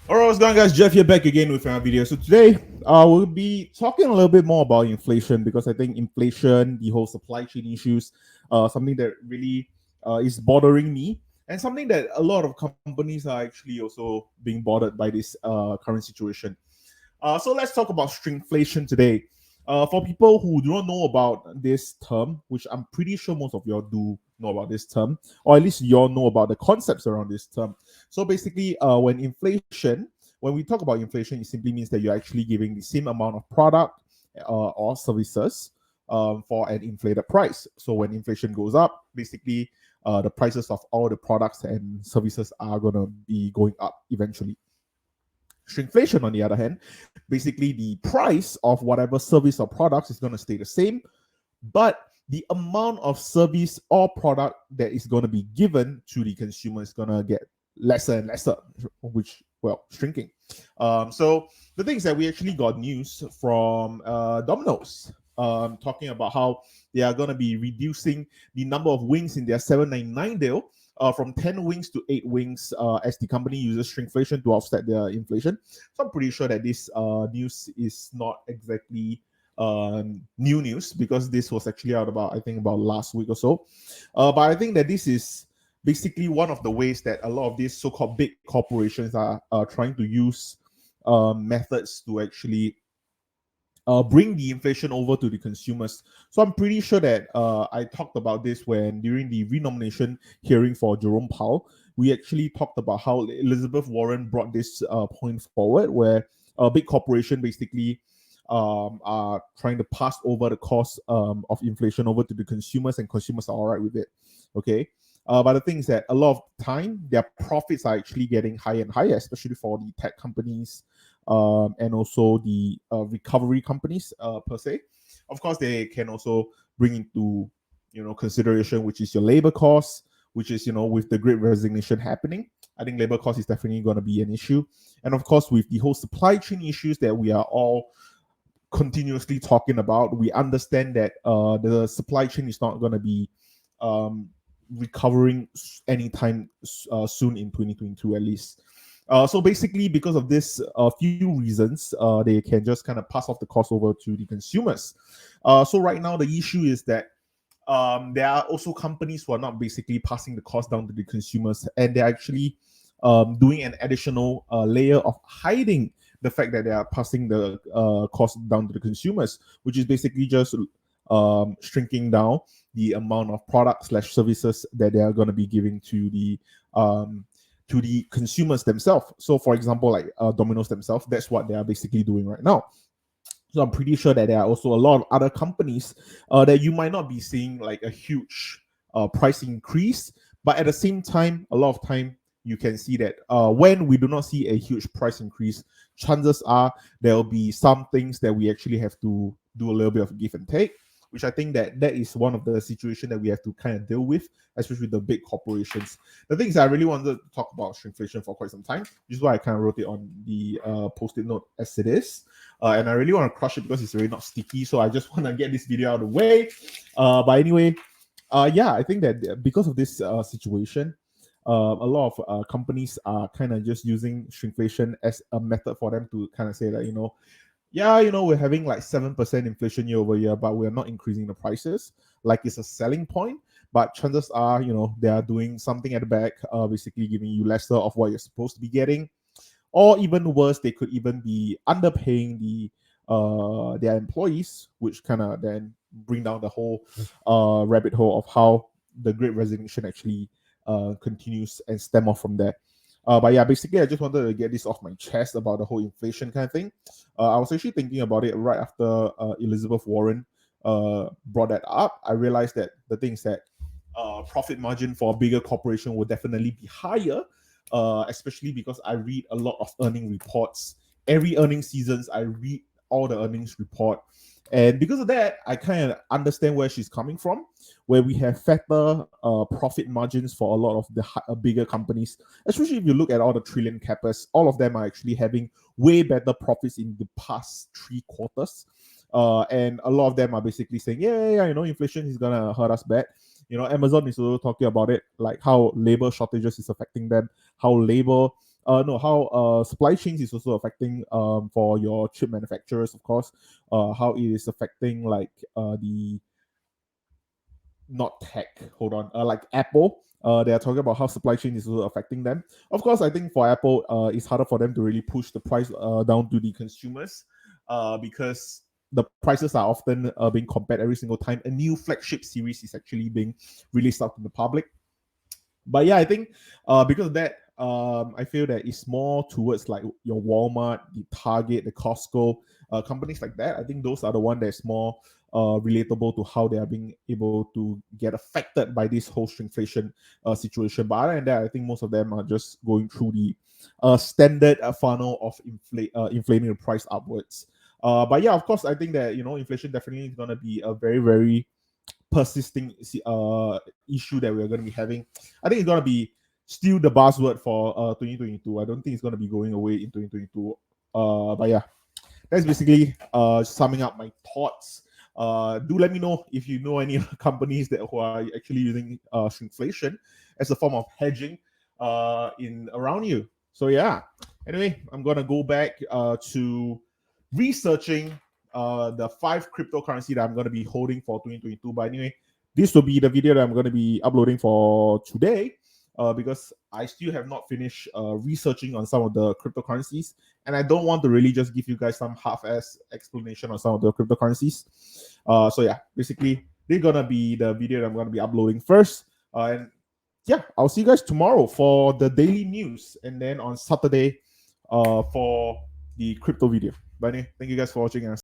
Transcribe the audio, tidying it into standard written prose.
Alright, what's going on, guys? Jeff here, back again with another video. So today, we'll be talking a little bit more about inflation, because I think inflation, the whole supply chain issues, something that really is bothering me, and something that a lot of companies are actually also being bothered by this current situation. So let's talk about shrinkflation today. For people who do not know about this term, which I'm pretty sure most of y'all do know about this term, or at least y'all know about the concepts around this term. So basically, when we talk about inflation, it simply means that you're actually giving the same amount of product or services for an inflated price. So when inflation goes up, basically the prices of all the products and services are going to be going up eventually. Shrinkflation, on the other hand, basically the price of whatever service or products is going to stay the same, but the amount of service or product that is going to be given to the consumer is going to get lesser and lesser, which, well, shrinking. So the thing is that we actually got news from Domino's, talking about how they are going to be reducing the number of wings in their 7.99 deal from 10 wings to 8 wings, as the company uses shrinkflation to offset their inflation. So I'm pretty sure that this news is not exactly new news, because this was actually out about, I think, about last week or so. But I think that this is basically one of the ways that a lot of these so-called big corporations are trying to use methods to actually bring the inflation over to the consumers. So I'm pretty sure that I talked about this when during the renomination hearing for Jerome Powell. We actually talked about how Elizabeth Warren brought this point forward, where a big corporation basically are trying to pass over the cost of inflation over to the consumers, and consumers are all right with it. Okay. But the thing is that a lot of time their profits are actually getting higher and higher, especially for the tech companies, and also the recovery companies per se. Of course, they can also bring into consideration, which is your labor costs, which is with the Great Resignation happening. I think labor cost is definitely going to be an issue, and of course with the whole supply chain issues that we are all continuously talking about, we understand that the supply chain is not going to be um, recovering anytime soon in 2022 at least. So basically, because of this few reasons, they can just kind of pass off the cost over to the consumers. So right now, the issue is that there are also companies who are not basically passing the cost down to the consumers, and they're actually doing an additional layer of hiding the fact that they are passing the cost down to the consumers, which is basically just shrinking down the amount of products slash services that they are going to be giving to the consumers themselves. So, for example, like Domino's themselves, that's what they are basically doing right now. So I'm pretty sure that there are also a lot of other companies that you might not be seeing like a huge price increase, but at the same time, a lot of time you can see that when we do not see a huge price increase, chances are there will be some things that we actually have to do a little bit of give and take, which I think that is one of the situation that we have to kind of deal with, especially with the big corporations. The things I really wanted to talk about shrinkflation for quite some time, which is why I kind of wrote it on the post-it note as it is. And I really want to crush it because it's really not sticky. So I just want to get this video out of the way. But anyway, yeah, I think that because of this situation, a lot of companies are kind of just using shrinkflation as a method for them to kind of say that, yeah, we're having like 7% inflation year over year, but we're not increasing the prices. Like it's a selling point, but chances are, they are doing something at the back, basically giving you lesser of what you're supposed to be getting, or even worse, they could even be underpaying their employees, which kind of then bring down the whole rabbit hole of how the Great Resignation actually continues and stem off from there. But yeah, basically, I just wanted to get this off my chest about the whole inflation kind of thing. I was actually thinking about it right after Elizabeth Warren brought that up. I realized that the things that profit margin for a bigger corporation will definitely be higher, especially because I read a lot of earning reports. Every earning seasons, I read all the earnings report. And because of that, I kind of understand where she's coming from, where we have fatter profit margins for a lot of the bigger companies, especially if you look at all the trillion cappers, all of them are actually having way better profits in the past 3 quarters. And a lot of them are basically saying, yeah, inflation is going to hurt us bad. Amazon is also talking about it, like how labor shortages is affecting them, how labor no, how supply chains is also affecting for your chip manufacturers, of course, how it is affecting like the not tech. Hold on. Like Apple, they are talking about how supply chain is also affecting them. Of course, I think for Apple, it's harder for them to really push the price down to the consumers, because the prices are often being compared every single time a new flagship series is actually being released out to the public. But yeah, I think because of that, I feel that it's more towards like your Walmart, the Target, the Costco, companies like that. I think those are the one that's more relatable to how they are being able to get affected by this whole shrinkflation situation. But other than that, I think most of them are just going through the standard funnel of inflating the price upwards. But yeah, of course, I think that inflation definitely is gonna be a very very persisting issue that we're going to be having. I think it's going to be still the buzzword for 2022. I don't think it's going to be going away in 2022. But yeah, that's basically summing up my thoughts. Do let me know if you know any companies that who are actually using shrinkflation as a form of hedging in around you. So yeah. Anyway, I'm gonna go back to researching the 5 cryptocurrency that I'm gonna be holding for 2022. But anyway, this will be the video that I'm gonna be uploading for today. Because I still have not finished researching on some of the cryptocurrencies, and I don't want to really just give you guys some half-ass explanation on some of the cryptocurrencies. So yeah, basically, they're gonna be the video that I'm gonna be uploading first, and yeah, I'll see you guys tomorrow for the daily news, and then on Saturday, for the crypto video. But anyway, thank you guys for watching, and